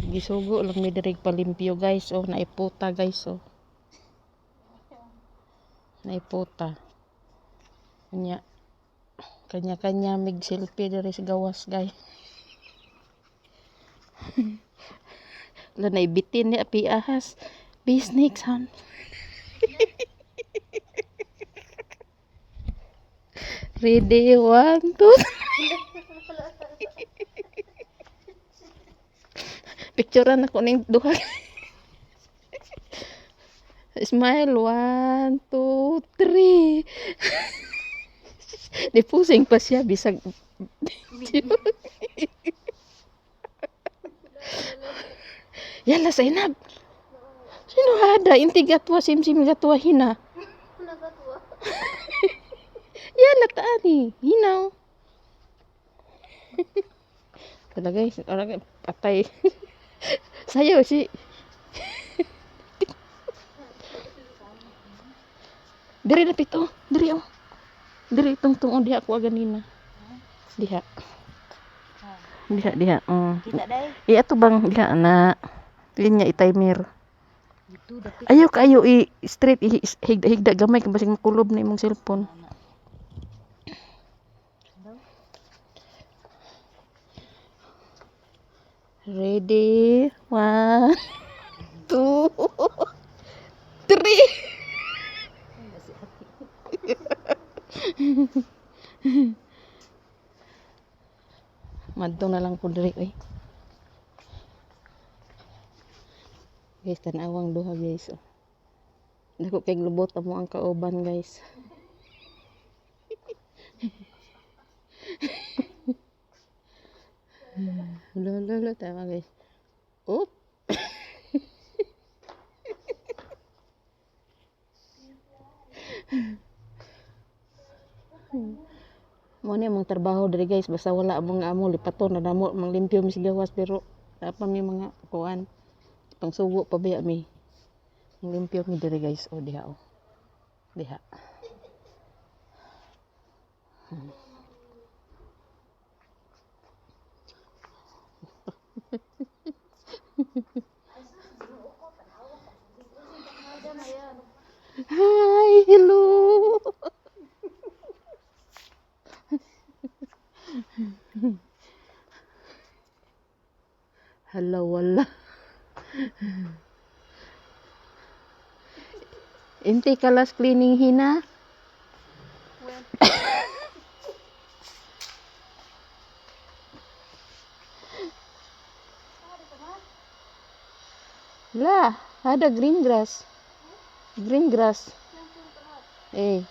Gisugo lang mi diri palimpyo guys. Oh, naiputa guys. Oh. Naiputa. Kanya mig selfie diri sa gawas guys. La naibitin ni api ahas. Bisnik san. Ready, 1, 2. Picturean ako ning duha. Smile, 1, 2, 3. Di pusing pa siya bisag. Yala Zainab. Sino hada inti gatwa simsim gatwa hina. Yala taani hinaw. Talaga orang patay. Sayo si. Diri na pito, diri oh. Diri tungtung diha ako ganina. Diha. Diha. Kita day. Iya to bang diha na. Linya i-timer. Ayo kayo straight higda gamay kay basig makulob na imong cellphone. Ready? 1, 2, 3. Madto na lang po diri oy. Guys, tanawang duha guys. Oh. Dako kay lubot amo ang kauban guys. Lolo tama guys. Oop. Mo ni among trabaho diri guys, basta wala among amo lipaton na damo manglimpyo mi gawas pero apa mi mga kuan pangsugo pa biya mi. Manglimpyo mi diri guys, o diha o. Diha. Hi, hello. Hello, wala. Inti kalas cleaning hina. Lah, ada green grass. Green grass. Eh.